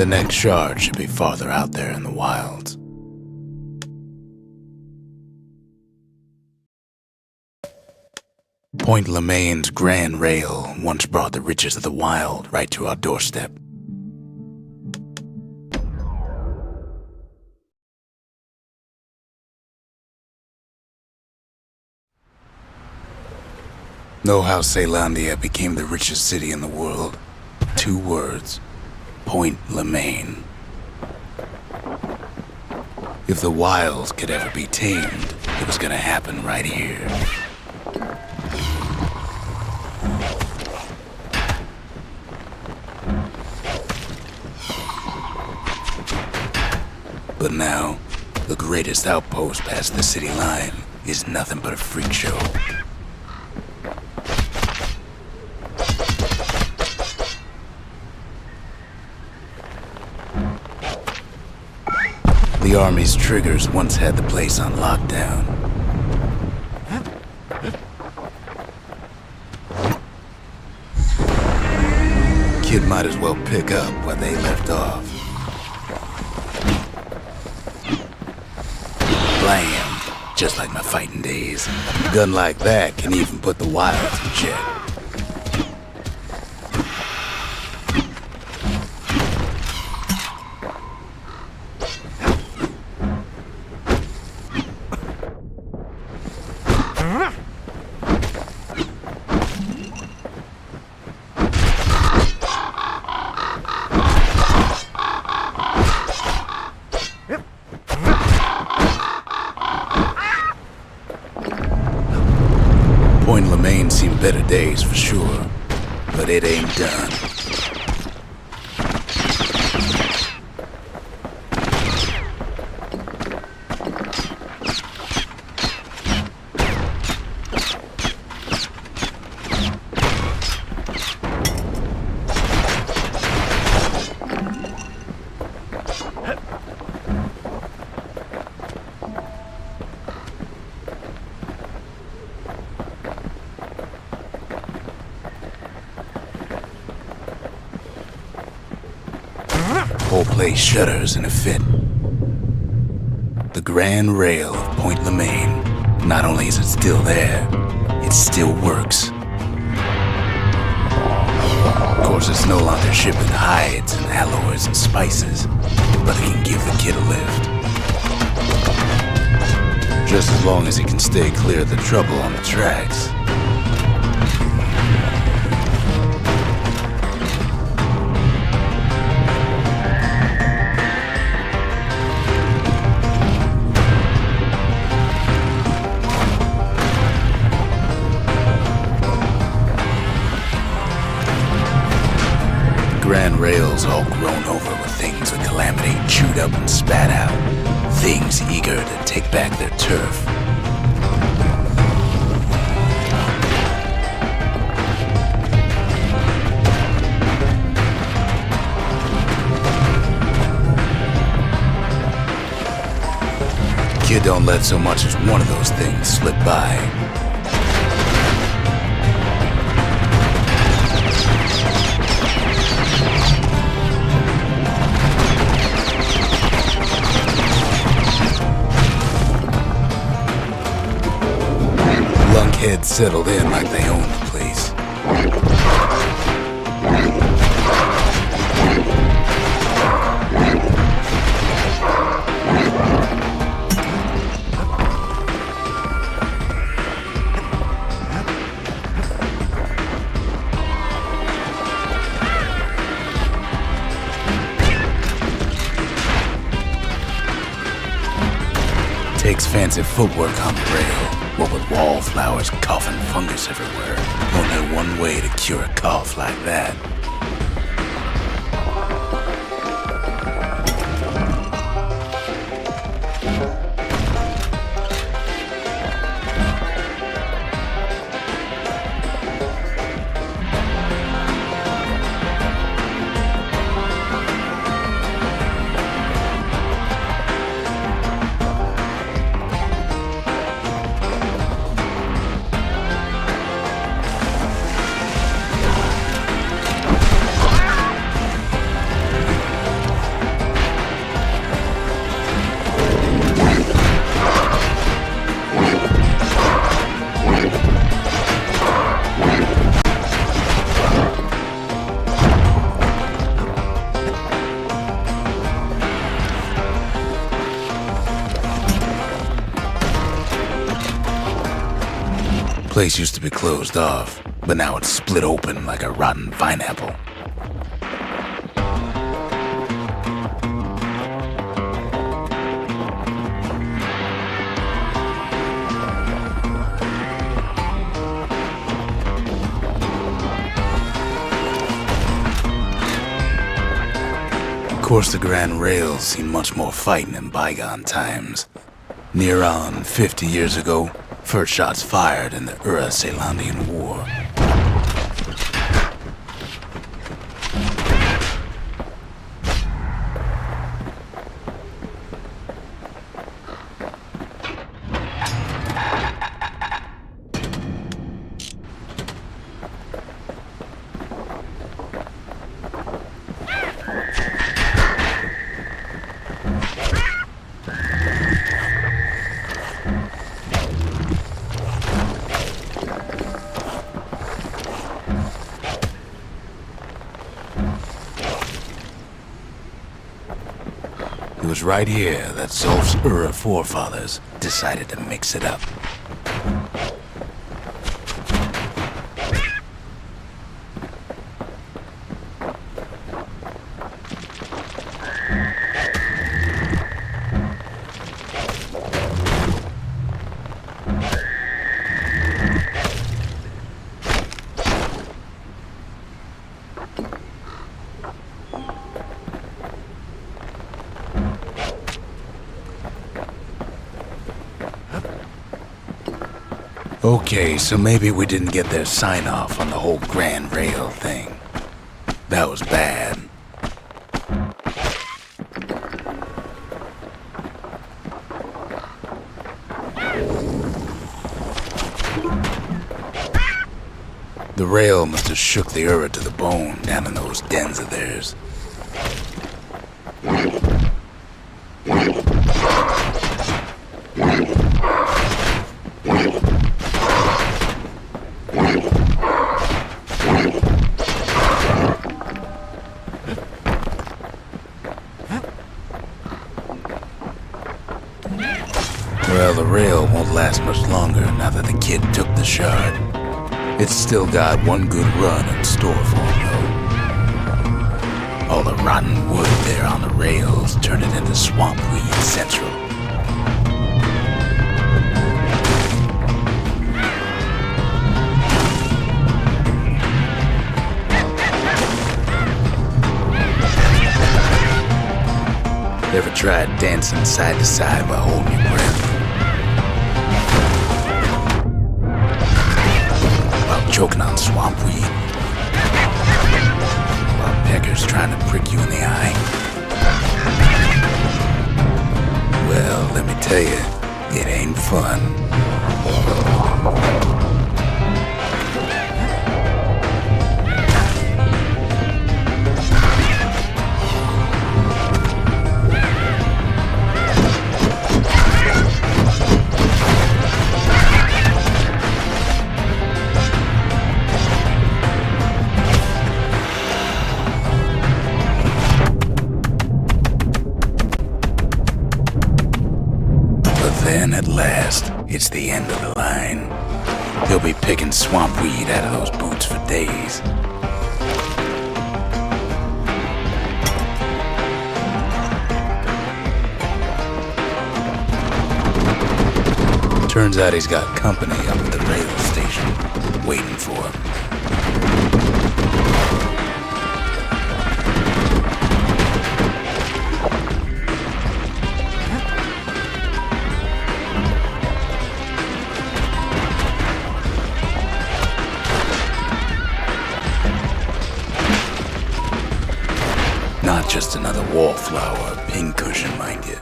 The next shard should be farther out there in the wilds. Point Lemaine's Grand Rail once brought the riches of the wild right to our doorstep. Know how Caelondia became the richest city in the world? 2 words. Point Lemaine. If the wilds could ever be tamed, it was gonna happen right here. But now, the greatest outpost past the city line is nothing but a freak show. The army's triggers once had the place on lockdown. Kid might as well pick up where they left off. Blam, just like my fighting days. A gun like that can even put the wilds in check. Point Lemaine seen better days for sure, but it ain't done. Whole place shudders in a fit. The Grand Rail of Point Lemaine, not only is it still there, it still works. Of course, it's no longer shipping hides and alloys and spices, but it can give the kid a lift. Just as long as he can stay clear of the trouble on the tracks. Grand Rail's all grown over with things the Calamity chewed up and spat out. Things eager to take back their turf. Kid don't let so much as one of those things slip by. Lunkheads settled in like they own the place. Takes fancy footwork on the rail. What with wallflowers coughing fungus everywhere. Only one way to cure a cough like that. Place used to be closed off, but now it's split open like a rotten pineapple. Of course, the Grand Rail's seen much more fighting in bygone times. Near on 50 years ago, first shots fired in the Ura-Celandian War. It was right here that Zulf's Ura forefathers decided to mix it up. Okay, so maybe we didn't get their sign-off on the whole Grand Rail thing. That was bad. The rail must have shook the Ura to the bone down in those dens of theirs. Well, the rail won't last much longer now that the kid took the shard. It's still got one good run in store for him, though. All the rotten wood there on the rails turned it into swamp weed central. Ever tried dancing side to side while holding your breath? While choking on swamp weed? While peckers trying to prick you in the eye? Well, let me tell you, it ain't fun. Then at last, it's the end of the line. He'll be picking swamp weed out of those boots for days. Turns out he's got company up at the rail station, waiting for him. Not just another wallflower, pincushion, mind you.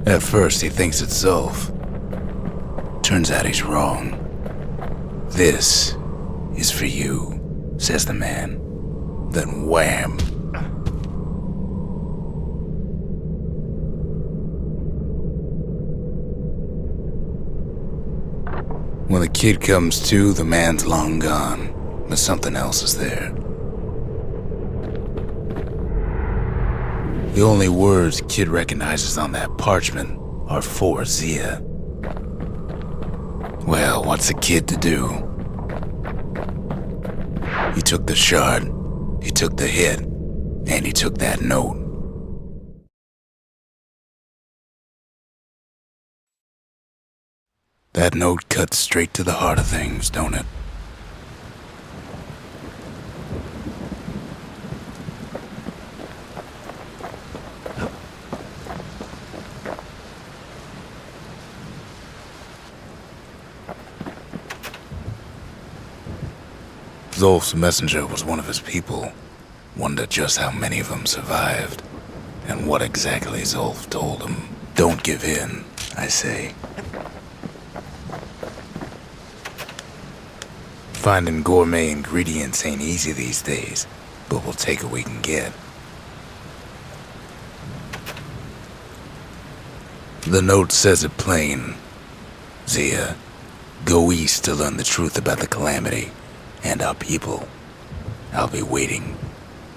At first, he thinks it's Zulf. Turns out he's wrong. This is for you, says the man. Then wham! When the kid comes to, the man's long gone. But something else is there. The only words Kid recognizes on that parchment are for Zia. Well, what's a kid to do? He took the shard, he took the hit, and he took that note. That note cuts straight to the heart of things, don't it? Zolf's messenger was one of his people. Wonder just how many of them survived, and what exactly Zolf told him. Don't give in, I say. Finding gourmet ingredients ain't easy these days, but we'll take what we can get. The note says it plain. Zia, go east to learn the truth about the calamity and our people. I'll be waiting.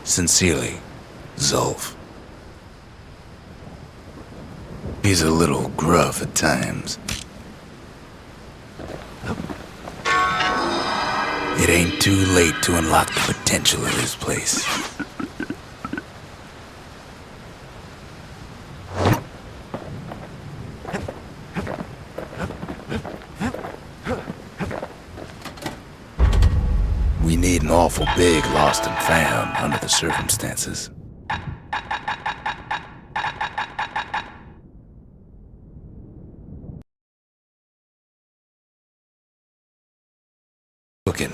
Sincerely, Zolf. He's a little gruff at times. It ain't too late to unlock the potential of this place. We need an awful big lost and found under the circumstances. Cooking.